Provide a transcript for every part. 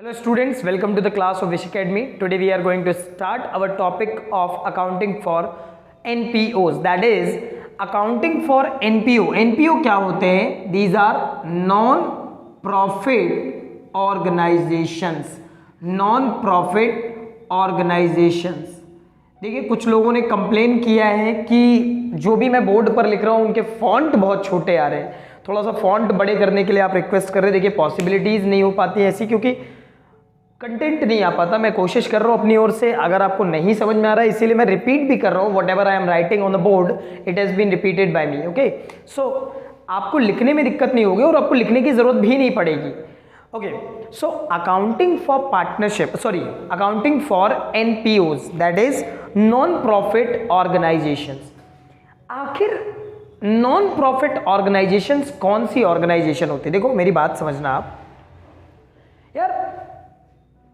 Hello students, welcome to the class of Wish Academy. Today we are going to start our topic of accounting for NPOs, that is accounting for NPO. NPO क्या होते हैं? These are non-profit organizations. Non-profit organizations. देखिए कुछ लोगों ने complain किया है कि जो भी मैं बोर्ड पर लिख रहा हूँ उनके फॉन्ट बहुत छोटे आ रहे हैं, थोड़ा सा फॉन्ट बड़े करने के लिए आप रिक्वेस्ट कर रहे हैं। देखिए पॉसिबिलिटीज़ नहीं हो पाती ऐसी, क्योंकि कंटेंट नहीं आ पाता। मैं कोशिश कर रहा हूँ अपनी ओर से, अगर आपको नहीं समझ में आ रहा है इसीलिए मैं रिपीट भी कर रहा हूँ। Whatever I am writing on the board it has been repeated by me. Okay, so आपको लिखने में दिक्कत नहीं होगी और आपको लिखने की ज़रूरत भी नहीं पड़ेगी। Okay, so accounting for partnership, sorry accounting for NPOs, that is non profit organisations. आखिर नॉन प्रॉफिट ऑर्गेनाइजेशंस कौन सी ऑर्गेनाइजेशन होती है? देखो मेरी बात समझना आप यार,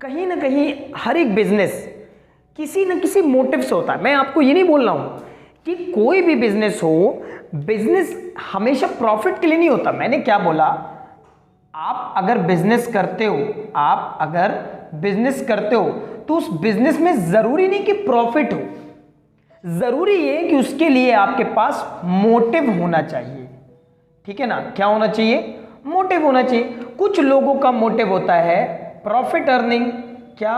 कहीं ना कहीं हर एक बिजनेस किसी न किसी मोटिव से होता है। मैं आपको ये नहीं बोल रहा हूं कि कोई भी बिजनेस हो, बिजनेस हमेशा प्रॉफिट के लिए नहीं होता। मैंने क्या बोला, आप अगर बिजनेस करते हो तो उस बिजनेस में जरूरी नहीं कि प्रॉफिट हो, जरूरी है कि उसके लिए आपके पास मोटिव होना चाहिए। ठीक है ना? क्या होना चाहिए? मोटिव होना चाहिए। कुछ लोगों का मोटिव होता है प्रॉफिट अर्निंग। क्या?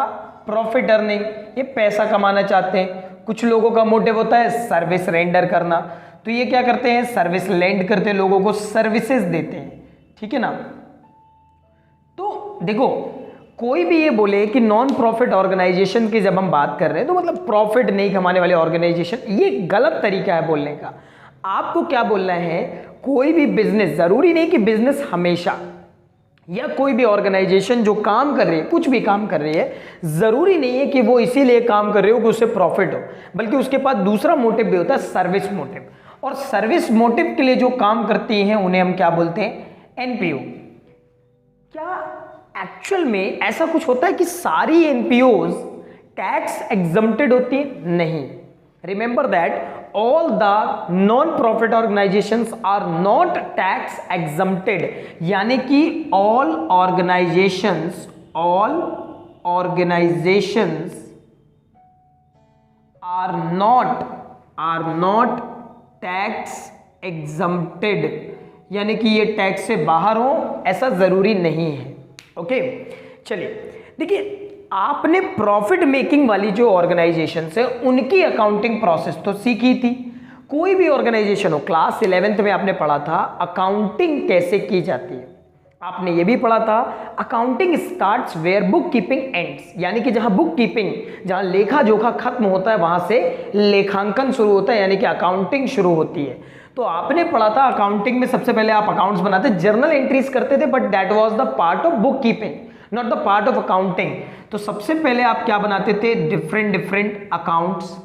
प्रॉफिट अर्निंग, ये पैसा कमाना चाहते हैं। कुछ लोगों का मोटिव होता है सर्विस रेंडर करना, तो ये क्या करते हैं? सर्विस लेंड करते हैं, लोगों को सर्विसेज देते हैं। ठीक है ना? तो देखो कोई भी ये बोले कि नॉन प्रॉफिट ऑर्गेनाइजेशन की जब हम बात कर रहे हैं तो मतलब प्रॉफिट नहीं कमाने वाले ऑर्गेनाइजेशन, ये गलत तरीका है बोलने का। आपको क्या बोलना है, कोई भी बिजनेस, जरूरी नहीं कि बिजनेस हमेशा, या कोई भी ऑर्गेनाइजेशन जो काम कर रही है, कुछ भी काम कर रही है, जरूरी नहीं है कि वो इसीलिए काम कर रही हो कि उससे प्रॉफिट हो, बल्कि उसके पास दूसरा मोटिव भी होता है, सर्विस मोटिव। और सर्विस मोटिव के लिए जो काम करती हैं उन्हें हम क्या बोलते हैं? NPO। क्या एक्चुअल में ऐसा कुछ होता है कि सारी NPOs टैक्स एग्जम्प्टेड होती है? नहीं। Remember that all the non-profit organizations are not tax exempted, यानी कि all organizations are not tax exempted, यानी कि ये टैक्स से बाहर हो ऐसा जरूरी नहीं है। ओके, चलिए देखिए, आपने प्रॉफिट मेकिंग वाली जो ऑर्गेनाइजेशन है उनकी अकाउंटिंग प्रोसेस तो सीखी थी। कोई भी ऑर्गेनाइजेशन हो, क्लास 11th में आपने पढ़ा था अकाउंटिंग कैसे की जाती है। आपने ये भी पढ़ा था accounting starts where book keeping ends, यानी कि जहां बुक कीपिंग, जहां लेखा जोखा खत्म होता है वहां से लेखांकन शुरू होता है, यानी कि अकाउंटिंग शुरू होती है। तो आपने पढ़ा था अकाउंटिंग में सबसे पहले आप अकाउंट्स बनाते, जर्नल एंट्रीज करते थे, but that was the part of book keeping, not the part of accounting. तो सबसे पहले आप क्या बनाते थे? Different accounts.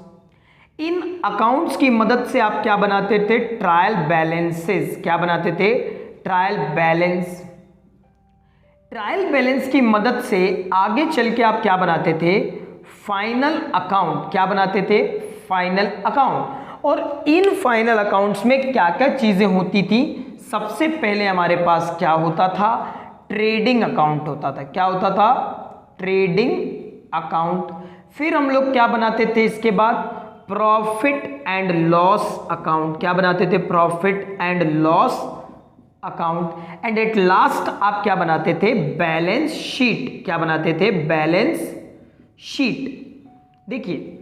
इन अकाउंट्स की मदद से आप क्या बनाते थे? Trial balances. क्या बनाते थे? Trial balance. ट्रायल बैलेंस की मदद से आगे चल के आप क्या बनाते थे? Final account. क्या बनाते थे? Final account. और इन फाइनल अकाउंट्स में क्या क्या चीजें होती थी? सबसे पहले हमारे पास क्या होता था? ट्रेडिंग अकाउंट होता था। क्या होता था? Trading account. फिर हम लोग क्या बनाते थे इसके बाद? Profit and loss account. क्या बनाते थे? Profit and loss account. And at last आप क्या बनाते थे? Balance sheet. क्या बनाते थे? Balance sheet. देखिए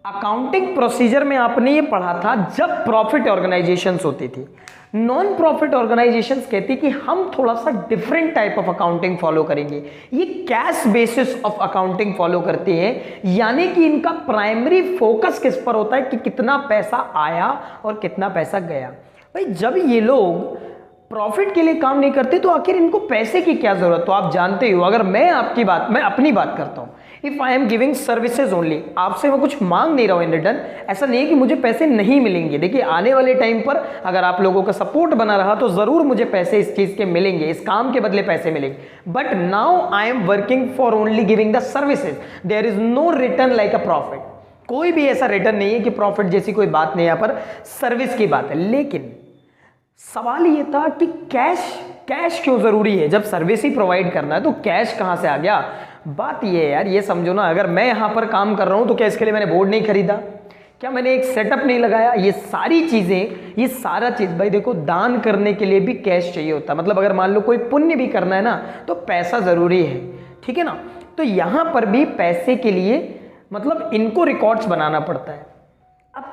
अकाउंटिंग प्रोसीजर में आपने ये पढ़ा था जब प्रॉफिट ऑर्गेनाइजेशंस होती थी। नॉन प्रॉफिट ऑर्गेनाइजेशंस कहती कि हम थोड़ा सा different type of accounting follow करेंगे, ये cash basis of accounting follow करती है, यानी कि इनका प्राइमरी फोकस किस पर होता है कि कितना पैसा आया और कितना पैसा गया। भाई जब ये लोग प्रॉफिट के लिए काम नहीं करते तो आखिर इनको पैसे की क्या जरूरत? तो आप जानते हो, अगर मैं अपनी बात करता हूं, if I am giving services only, आपसे मैं कुछ मांग नहीं रहा हूं इन रिटर्न, ऐसा नहीं है कि मुझे पैसे नहीं मिलेंगे। देखिए आने वाले टाइम पर अगर आप लोगों का सपोर्ट बना रहा तो जरूर मुझे पैसे इस चीज के मिलेंगे, इस काम के बदले पैसे मिलेंगे। But now I am working for only giving the services, there is no return like a profit. कोई भी ऐसा रिटर्न नहीं है कि प्रॉफिट जैसी कोई बात नहीं, यहां पर सर्विस की बात है। लेकिन सवाल ये था कि कैश क्यों जरूरी है? जब सर्विस ही प्रोवाइड करना है तो कैश कहां से आ गया? बात ये है यार, ये समझो ना, अगर मैं यहाँ पर काम कर रहा हूँ तो क्या इसके लिए मैंने बोर्ड नहीं खरीदा, क्या मैंने एक सेटअप नहीं लगाया, ये सारी चीजें, ये सारा चीज भाई देखो, दान करने के लिए भी कैश चाहिए होता है। मतलब अगर मान लो कोई पुण्य भी करना है ना तो पैसा जरूरी है, ठीक है ना। तो यहां पर भी पैसे के लिए मतलब इनको रिकॉर्ड्स बनाना पड़ता है। अब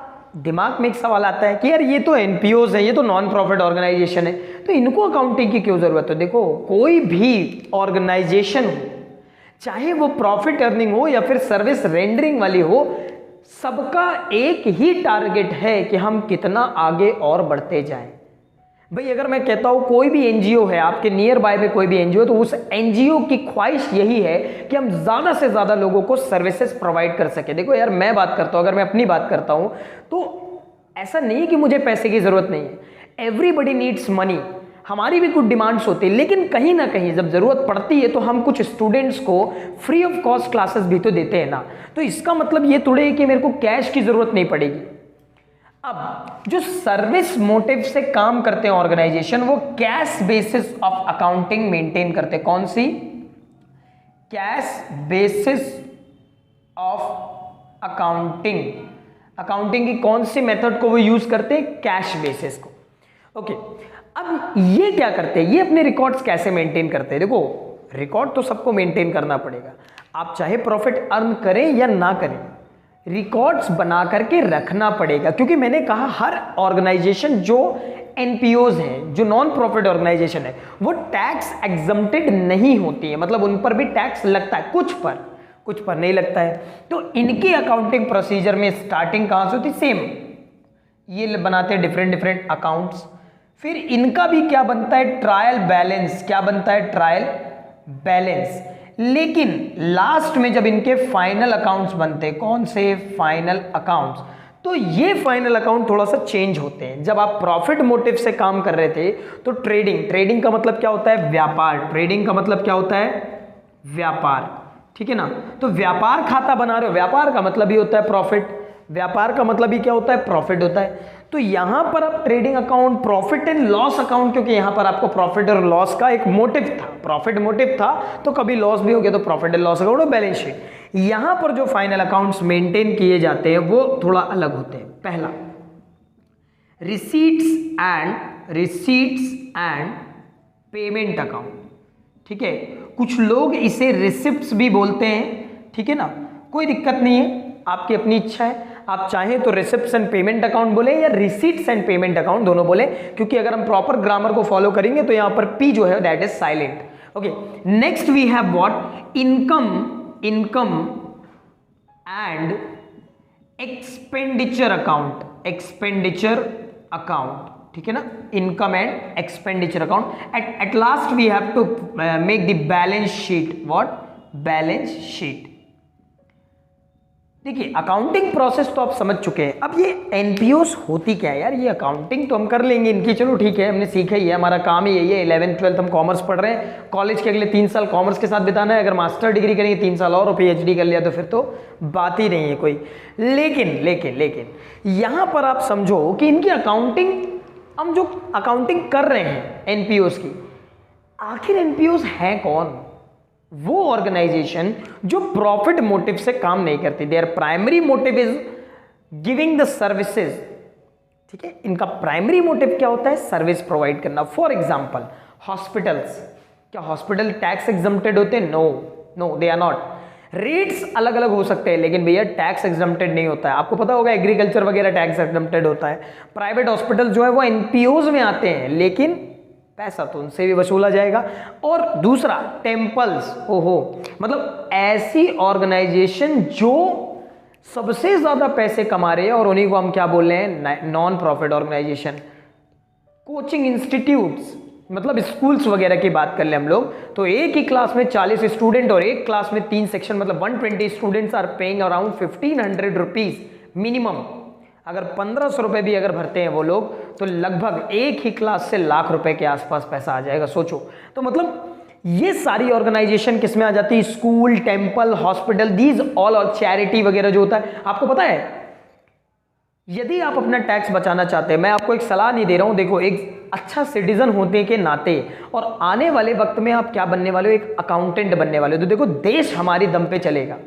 दिमाग में एक सवाल आता है कि यार ये तो एनपीओज है, ये तो नॉन प्रॉफिट ऑर्गेनाइजेशन है, तो इनको अकाउंटिंग की क्यों जरूरत है। देखो कोई भी ऑर्गेनाइजेशन हो, चाहे वो प्रॉफिट अर्निंग हो या फिर सर्विस रेंडरिंग वाली हो, सबका एक ही टारगेट है कि हम कितना आगे और बढ़ते जाएं। भाई अगर मैं कहता हूं कोई भी एनजीओ है, आपके नियर बाय में कोई भी एनजीओ, तो उस एनजीओ की ख्वाहिश यही है कि हम ज्यादा से ज्यादा लोगों को सर्विसेज प्रोवाइड कर सके। देखो यार मैं बात करता हूं, अगर मैं अपनी बात करता हूं तो ऐसा नहीं है कि मुझे पैसे की जरूरत नहीं है, एवरीबडी नीड्स मनी, हमारी भी कुछ डिमांड्स होती है, लेकिन कहीं ना कहीं जब जरूरत पड़ती है तो हम कुछ स्टूडेंट्स को फ्री ऑफ कॉस्ट क्लासेस भी तो देते हैं ना। तो इसका मतलब ये थोड़े कि मेरे को कैश की जरूरत नहीं पड़ेगी। अब जो सर्विस मोटिव से काम करते हैं ऑर्गेनाइजेशन, वो cash basis of accounting maintain करते हैं। कौन सी? Cash basis of accounting. Accounting की कौन सी मेथड को वो यूज करते हैं? कैश बेसिस को। ओके, अब ये क्या करते हैं, ये अपने रिकॉर्ड्स कैसे मेंटेन करते हैं? देखो रिकॉर्ड तो सबको मेंटेन करना पड़ेगा, आप चाहे प्रॉफिट अर्न करें या ना करें, रिकॉर्ड्स बना करके रखना पड़ेगा। क्योंकि मैंने कहा हर ऑर्गेनाइजेशन जो एनपीओज हैं, जो नॉन प्रॉफिट ऑर्गेनाइजेशन है, वो टैक्स एग्जम्प्टेड नहीं होती है। मतलब उन पर भी टैक्स लगता है, कुछ पर नहीं लगता है। तो इनके अकाउंटिंग प्रोसीजर में स्टार्टिंग कहां से होती? सेम, ये बनाते हैं डिफरेंट अकाउंट्स। फिर इनका भी क्या बनता है? Trial balance. क्या बनता है? Trial balance. लेकिन लास्ट में जब इनके फाइनल अकाउंट्स बनते हैं, कौन से? Final accounts. तो ये फाइनल अकाउंट थोड़ा सा चेंज होते हैं। जब आप प्रॉफिट मोटिव से काम कर रहे थे तो ट्रेडिंग का मतलब क्या होता है? व्यापार। ट्रेडिंग का मतलब क्या होता है? व्यापार, ठीक है ना। तो व्यापार खाता बना रहे हो, व्यापार का मतलब ही होता है प्रॉफिट, व्यापार का मतलब ही क्या होता है? प्रॉफिट होता है। तो यहां पर अब trading account, profit and loss account, क्योंकि यहां पर आपको प्रॉफिट और लॉस का एक मोटिव था, प्रॉफिट मोटिव था, तो कभी लॉस भी हो गया तो प्रॉफिट एंड लॉस अकाउंट और बैलेंस शीट। यहां पर जो फाइनल अकाउंट्स मेंटेन किए जाते हैं वो थोड़ा अलग होते हैं। पहला, रिसीट्स एंड पेमेंट अकाउंट, ठीक है। कुछ लोग इसे रिसिप्ट्स भी बोलते हैं, ठीक है ना, कोई दिक्कत नहीं है, आपकी अपनी इच्छा है। आप चाहें तो रिसिप्ट्स एंड पेमेंट अकाउंट बोले या रिसीट्स एंड पेमेंट अकाउंट दोनों बोले, क्योंकि अगर हम प्रॉपर ग्रामर को फॉलो करेंगे तो यहां पर पी जो है that is silent. Okay, next we have what? Income and expenditure account, ठीक है ना, income and expenditure account. At last we have to make the balance sheet. What? Balance sheet. देखिए अकाउंटिंग प्रोसेस तो आप समझ चुके हैं। अब ये एनपीओस होती क्या है यार? ये अकाउंटिंग तो हम कर लेंगे इनकी, चलो ठीक है, हमने सीखा ही है, हमारा काम ही यही है। 11th 12th हम कॉमर्स पढ़ रहे हैं, कॉलेज के अगले 3 साल कॉमर्स के साथ बिताना है। अगर मास्टर डिग्री करेंगे 3 साल और पीएचडी कर लिया तो फिर तो बात ही नहीं है कोई। लेकिन यहां पर आप समझो कि इनकी अकाउंटिंग, हम जो अकाउंटिंग कर रहे हैं एनपीओस की, आखिर एनपीओस है कौन? वो ऑर्गेनाइजेशन जो प्रॉफिट मोटिव से काम नहीं करती। Their primary motive is giving the services, ठीक है। इनका प्राइमरी मोटिव क्या होता है? सर्विस प्रोवाइड करना। फॉर एग्जांपल हॉस्पिटल्स, क्या हॉस्पिटल टैक्स एग्जम्प्टेड होते हैं? No they are not. Rates अलग अलग हो सकते हैं लेकिन भैया टैक्स एग्जम्प्टेड नहीं होता है। आपको पता होगा एग्रीकल्चर वगैरह टैक्स एग्जम्प्टेड होता है। प्राइवेट हॉस्पिटल जो है वो एनपीओज में आते हैं, लेकिन पैसा तो उनसे भी वसूला जाएगा। और दूसरा टेम्पल्स, ओहो, मतलब ऐसी ऑर्गेनाइजेशन जो सबसे ज्यादा पैसे कमा रहे हैं और उन्हीं को हम क्या बोल रहे हैं? Non profit organization. Coaching institutes, मतलब स्कूल्स वगैरह की बात कर ले हम लोग, तो एक ही क्लास में 40 स्टूडेंट और एक क्लास में 3 सेक्शन, मतलब 120 students are paying around 1500 rupees minimum. अगर 1500 रुपए भी अगर भरते हैं वो लोग तो लगभग एक ही क्लास से लाख रुपए के आसपास पैसा आ जाएगा, सोचो। तो मतलब ये सारी ऑर्गेनाइजेशन किस में आ जाती है? School, temple, hospital, these all, और चैरिटी वगैरह जो होता है। आपको पता है यदि आप अपना टैक्स बचाना चाहते हैं, मैं आपको एक सलाह नहीं दे रहा हूं, देखो एक अच्छा सिटीजन होने के नाते और आने वाले वक्त में आप क्या बनने वाले हो, एक अकाउंटेंट बनने वाले हो, तो देखो देश हमारी दम पे चलेगा,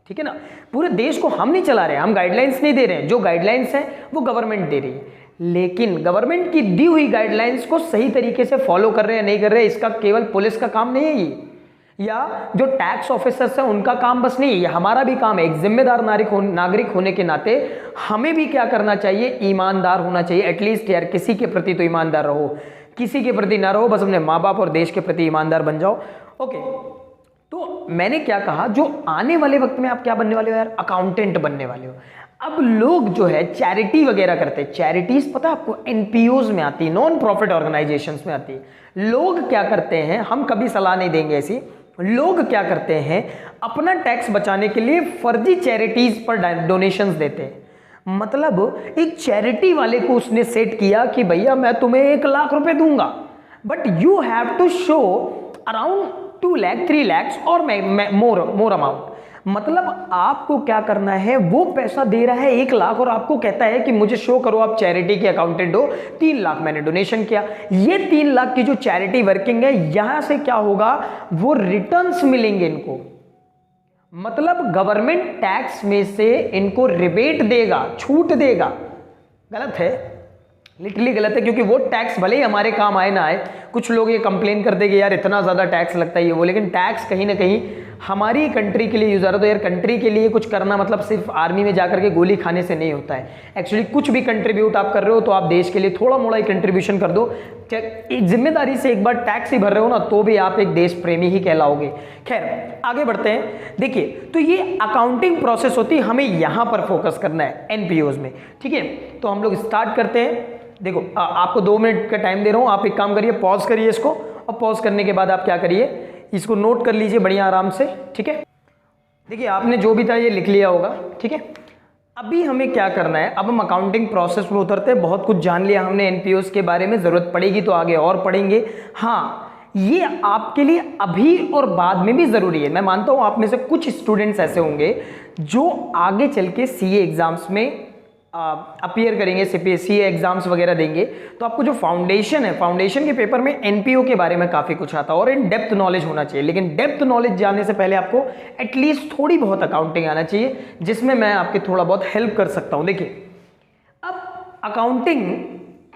ठीक है ना। पूरे देश को हम नहीं चला रहे हैं, हम गाइडलाइंस नहीं दे रहे हैं, जो गाइडलाइंस हैं वो गवर्नमेंट दे रही है, लेकिन गवर्नमेंट की दी हुई गाइडलाइंस को सही तरीके से फॉलो कर रहे हैं नहीं कर रहे हैं, इसका केवल पुलिस का काम नहीं है ये, या जो टैक्स ऑफिसर्स हैं उनका काम बस नहीं है, ये हमारा भी काम है। एक जिम्मेदार नागरिक होने के नाते हमें भी क्या करना चाहिए, ईमानदार होना चाहिए। एटलीस्ट यार किसी के प्रति तो ईमानदार रहो, किसी के प्रति ना रहो, बस अपने माँ बाप और देश के प्रति ईमानदार बन जाओ। ओके, तो मैंने क्या कहा, जो आने वाले वक्त में आप क्या बनने वाले हो यार, अकाउंटेंट बनने वाले हो। अब लोग जो है चैरिटी वगैरह करते हैं, चैरिटीज पता है आपको एनपीओज में आती है, नॉन प्रॉफिट ऑर्गेनाइजेशंस में आती है। लोग क्या करते हैं, हम कभी सलाह नहीं देंगे ऐसी, लोग क्या करते हैं अपना टैक्स बचाने के लिए फर्जी चैरिटीज पर डोनेशंस देते हैं। मतलब एक चैरिटी वाले को उसने सेट किया कि भैया मैं तुम्हें 1 लाख रुपए दूंगा, but you have to show around 2 lakh 3 lakh और मोर अमाउंट। मतलब आपको क्या करना है, वो पैसा दे रहा है 1 लाख और आपको कहता है कि मुझे शो करो आप चैरिटी के अकाउंटेंट हो, 3 लाख मैंने डोनेशन किया। ये 3 लाख की जो चैरिटी वर्किंग है, यहां से क्या होगा, वो रिटर्न्स मिलेंगे इनको, मतलब गवर्नमेंट टैक्स में से इनको रिबेट देगा, छूट देगा। गलत है, लिटरली गलत है, क्योंकि वो टैक्स भले ही हमारे काम आए ना आए, कुछ लोग ये कंप्लेन कर देंगे यार इतना ज़्यादा टैक्स लगता है ये वो, लेकिन टैक्स कहीं ना कहीं हमारी कंट्री के लिए यूज आ रहा है। तो यार कंट्री के लिए कुछ करना मतलब सिर्फ आर्मी में जाकर के गोली खाने से नहीं होता है। एक्चुअली कुछ भी कंट्रीब्यूट आप कर रहे हो तो आप देश के लिए थोड़ा मोड़ा ही कंट्रीब्यूशन कर दो, एक जिम्मेदारी से एक बार टैक्स ही भर रहे हो ना, तो भी आप एक देश प्रेमी ही कहलाओगे। खैर आगे बढ़ते हैं। देखिए, तो ये अकाउंटिंग प्रोसेस होती है, हमें यहां पर फोकस करना है एनपीओज में, ठीक है। तो हम लोग स्टार्ट करते हैं। देखो आपको 2 मिनट का टाइम दे रहा हूं, आप एक काम करिए, पॉज करिए इसको, और पॉज करने के बाद आप क्या करिए, इसको नोट कर लीजिए बढ़िया आराम से, ठीक है। देखिए आपने जो भी था ये लिख लिया होगा, ठीक है। अभी हमें क्या करना है, अब हम अकाउंटिंग प्रोसेस में उतरते हैं। बहुत कुछ जान लिया हमने एनपीओस के बारे में, जरूरत पड़ेगी तो आगे और पढ़ेंगे। हाँ, ये आपके लिए अभी और बाद में भी जरूरी है। मैं मानता हूं आप में से कुछ स्टूडेंट्स ऐसे होंगे जो आगे चल के सीए एग्जाम्स में अपीयर करेंगे, सीए एग्जाम्स वगैरह देंगे, तो आपको जो फाउंडेशन है, फाउंडेशन के पेपर में एनपीओ के बारे में काफ़ी कुछ आता है और इन डेप्थ नॉलेज होना चाहिए। लेकिन डेप्थ नॉलेज जानने से पहले आपको एटलीस्ट थोड़ी बहुत अकाउंटिंग आना चाहिए, जिसमें मैं आपकी थोड़ा बहुत हेल्प कर सकता हूं। देखिए, अब अकाउंटिंग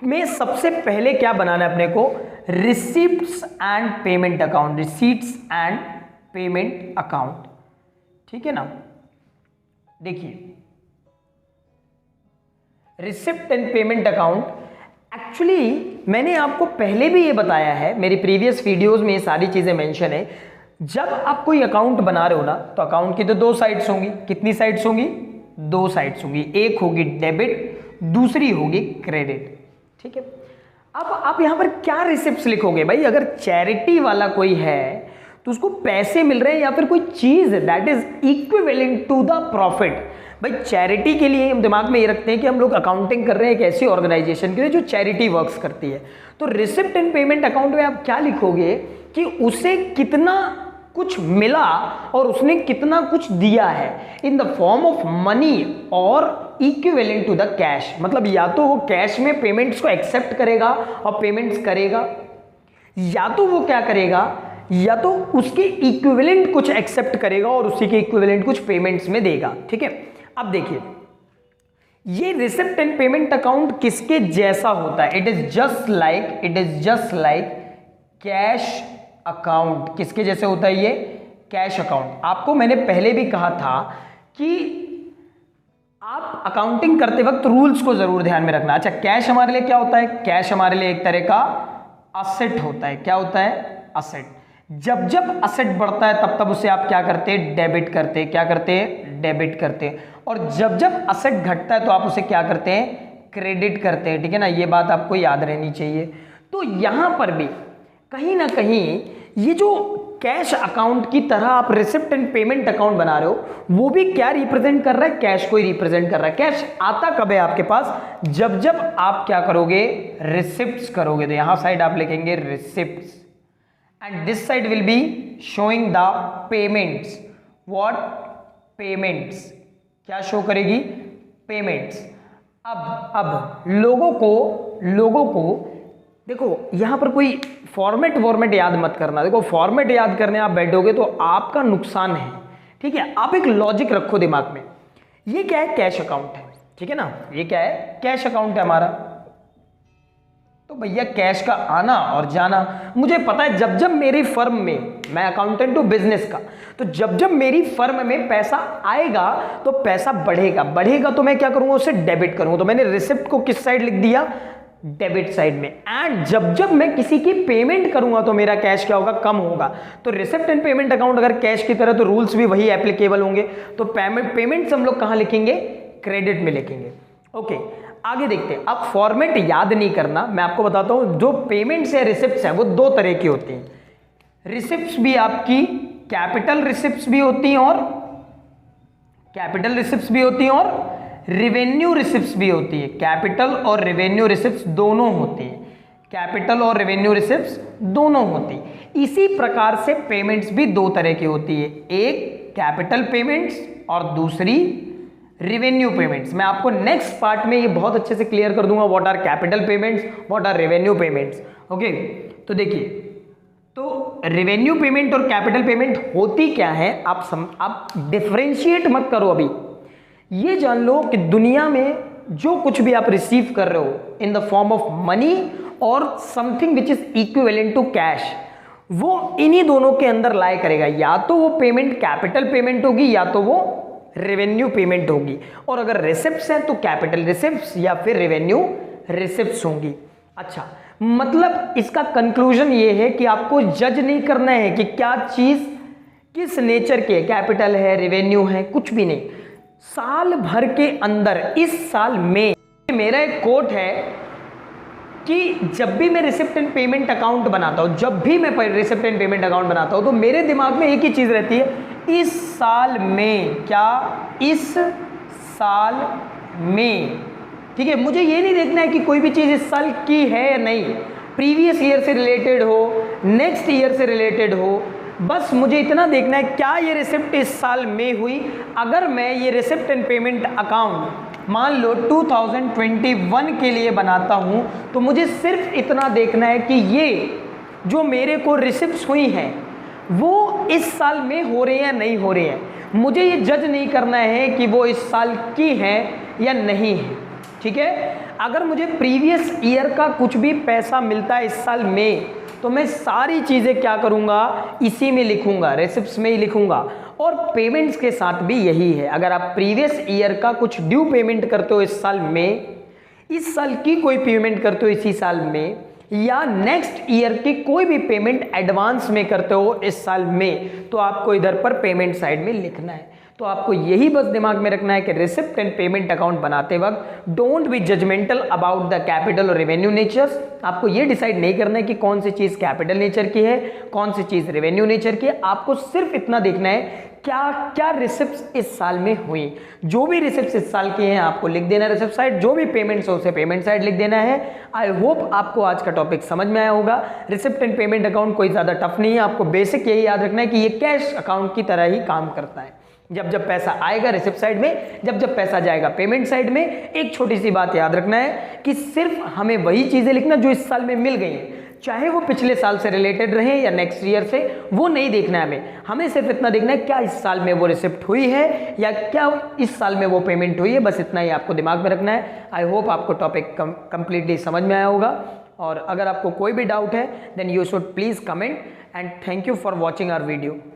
में सबसे पहले क्या बनाना है अपने को, receipts and payment account, receipts and payment account, ठीक है ना। देखिए, receipt and payment account, actually मैंने आपको पहले भी ये बताया है, मेरी प्रीवियस वीडियोस में ये सारी चीजें मेंशन है। जब आप कोई अकाउंट बना रहे हो ना, तो अकाउंट की तो 2 साइड्स होंगी। कितनी साइड्स होंगी, 2 साइड्स होंगी। एक होगी डेबिट, दूसरी होगी क्रेडिट, ठीक है। अब आप यहां पर क्या रिसिप्ट्स लिखोगे भाई, अगर चैरिटी वाला कोई है तो उसको पैसे मिल रहे हैं या फिर कोई चीज that is equivalent to the profit. भाई चैरिटी के लिए हम दिमाग में ये रखते हैं कि हम लोग अकाउंटिंग कर रहे हैं एक ऐसी ऑर्गेनाइजेशन के लिए जो चैरिटी वर्क्स करती है। तो रिसिप्ट एंड पेमेंट अकाउंट में आप क्या लिखोगे कि उसे कितना कुछ मिला और उसने कितना कुछ दिया है इन द फॉर्म ऑफ मनी और इक्विवेलेंट टू द कैश। मतलब या तो वो कैश में पेमेंट्स को एक्सेप्ट करेगा और पेमेंट्स करेगा, या तो वो क्या करेगा, या तो उसके इक्विवेलेंट कुछ एक्सेप्ट करेगा और उसी के इक्विवेलेंट कुछ पेमेंट्स में देगा, ठीक है। अब देखिए, ये रिसिप्ट एंड पेमेंट अकाउंट किसके जैसा होता है, it is just like cash account. किसके जैसे होता है ये, कैश अकाउंट। आपको मैंने पहले भी कहा था कि आप अकाउंटिंग करते वक्त रूल्स को जरूर ध्यान में रखना। अच्छा, कैश हमारे लिए क्या होता है, कैश हमारे लिए एक तरह का असेट होता है। क्या होता है, असेट। जब जब असेट बढ़ता है तब तब उसे आप क्या करते हैं, डेबिट करते हैं। क्या करते हैं, डेबिट करते हैं। और जब जब असेट घटता है तो आप उसे क्या करते हैं, क्रेडिट करते हैं, ठीक है ना। ये बात आपको याद रहनी चाहिए। तो यहां पर भी कहीं ना कहीं ये जो कैश अकाउंट की तरह आप रिसिप्ट एंड पेमेंट अकाउंट बना रहे हो, वो भी क्या रिप्रेजेंट कर रहा है, कैश को ही रिप्रेजेंट कर रहा है। कैश आता कब है आपके पास, जब जब आप क्या करोगे, रिसिप्ट्स करोगे। तो यहां साइड आप लिखेंगे receipts and this side will be showing the payments. What? Payments. क्या शो करेगी, पेमेंट्स। अब लोगों को देखो, यहां पर कोई फॉर्मेट याद मत करना। देखो फॉर्मेट याद करने आप बैठोगे तो आपका नुकसान है, ठीक है। आप एक लॉजिक रखो दिमाग में। ये क्या है? कैश अकाउंट है, ठीक है ना। ये क्या है? कैश अकाउंट है हमारा। तो भैया कैश का आना और जाना, मुझे पता है जब जब मेरी फर्म में, मैं अकाउंटेंट हूं बिजनेस का, तो जब जब मेरी फर्म में पैसा आएगा तो पैसा बढ़ेगा तो मैं क्या करूंगा? उसे डेबिट करूंगा। तो मैंने रिसिप्ट को किस साइड लिख दिया? डेबिट साइड में। एंड जब जब मैं किसी की पेमेंट करूंगा तो मेरा कैश क्या होगा? कम होगा। तो रिसिप्ट एंड पेमेंट अकाउंट अगर कैश की तरह, तो रूल्स भी वही एप्लीकेबल होंगे। तो पेमेंट्स हम लोग कहां लिखेंगे? क्रेडिट में लिखेंगे। ओके, आगे देखते हैं। अब फॉर्मेट याद नहीं करना, मैं आपको बताता हूं। जो पेमेंट्स या रिसिप्ट्स है वो दो तरह की होती हैं। रिसिप्ट्स भी आपकी कैपिटल रिसिप्ट्स भी होती हैं और रिवेन्यू रिसिप्ट्स भी होती है। कैपिटल और रेवेन्यू रिसिप्ट्स दोनों होती है। कैपिटल और रेवेन्यू रिसिप्ट्स दोनों होती है। इसी प्रकार से पेमेंट्स भी दो तरह की होती है, एक कैपिटल पेमेंट्स और दूसरी रेवेन्यू पेमेंट्स। मैं आपको नेक्स्ट पार्ट में ये बहुत अच्छे से क्लियर कर दूंगा, what are capital payments, what are revenue payments. Okay, तो देखिए, तो रेवेन्यू पेमेंट और कैपिटल पेमेंट होती क्या है, आप डिफरेंशिएट मत करो। अभी ये जान लो कि दुनिया में जो कुछ भी आप रिसीव कर रहे हो in the form of money और something which is equivalent to cash, वो इन्हीं दोनों के अंदर लाई करेगा। या तो वो पेमेंट कैपिटल पेमेंट होगी या तो वो रेवेन्यू पेमेंट होगी। और अगर रिसिप्ट्स हैं तो कैपिटल रिसिप्ट्स या फिर रेवेन्यू रिसिप्ट्स होंगी। अच्छा, मतलब इसका कंक्लूजन ये है कि आपको जज नहीं करना है कि क्या चीज किस नेचर की है, कैपिटल है, रेवेन्यू है, कुछ भी नहीं। साल भर के अंदर, इस साल में, मेरा एक कोट है कि जब भी मैं रिसिप्ट एंड पेमेंट अकाउंट बनाता हूं, तो मेरे दिमाग में एक ही चीज रहती है, इस साल में। क्या? इस साल में, ठीक है। मुझे ये नहीं देखना है कि कोई भी चीज इस साल की है या नहीं, प्रीवियस ईयर से रिलेटेड हो, नेक्स्ट ईयर से रिलेटेड हो, बस मुझे इतना देखना है क्या ये रिसिप्ट इस साल में हुई। अगर मैं ये रिसिप्ट एंड पेमेंट अकाउंट मान लो 2021 के लिए बनाता हूं, तो मुझे सिर्फ इतना देखना है कि ये जो मेरे को रिसिप्ट्स हुई हैं वो इस साल में हो रही है नहीं हो रही है। मुझे ये जज नहीं करना है कि वो इस साल की है या नहीं है, ठीक है। अगर मुझे प्रीवियस ईयर का कुछ भी पैसा मिलता है इस साल में, तो मैं सारी चीजें क्या करूंगा? इसी में लिखूंगा, रिसिप्ट्स में ही लिखूंगा। और पेमेंट्स के साथ भी यही है। अगर आप प्रीवियस ईयर का कुछ ड्यू पेमेंट करते हो इस साल में, इस साल की कोई पेमेंट करते हो इसी साल में, या नेक्स्ट ईयर की कोई भी पेमेंट एडवांस में करते हो इस साल में, तो आपको इधर पर पेमेंट साइड में लिखना है। तो आपको यही बस दिमाग में रखना है कि रिसिप्ट एंड पेमेंट अकाउंट बनाते वक्त don't be judgmental about the capital और रेवेन्यू नेचर्स। आपको ये डिसाइड नहीं करना है कि कौन सी चीज कैपिटल नेचर की है, कौन सी चीज रेवेन्यू नेचर की है। आपको सिर्फ इतना देखना है क्या क्या रिसिप्ट्स इस साल में हुई। जो भी रिसिप्ट्स इस साल की हैं आपको लिख देना है रिसिप्ट साइड, जो भी पेमेंट्स हो उसे पेमेंट साइड लिख देना है। आई होप आपको आज का टॉपिक समझ में आया होगा। रिसिप्ट एंड पेमेंट अकाउंट कोई ज़्यादा टफ नहीं है, आपको बेसिक यही याद रखना है कि ये कैश अकाउंट की तरह ही काम करता है। जब जब पैसा आएगा रिसिप्ट साइड में, जब जब पैसा जाएगा पेमेंट साइड में। एक छोटी सी बात याद रखना है कि सिर्फ हमें वही चीज़ें लिखना जो इस साल में मिल गई हैं, चाहे वो पिछले साल से रिलेटेड रहे या नेक्स्ट ईयर से, वो नहीं देखना है हमें सिर्फ इतना देखना है क्या इस साल में वो रिसिप्ट हुई है या क्या इस साल में वो पेमेंट हुई है। बस इतना ही आपको दिमाग में रखना है। आई होप आपको टॉपिक कंप्लीटली समझ में आया होगा। और अगर आपको कोई भी डाउट है then you should please comment and thank you for watching our video.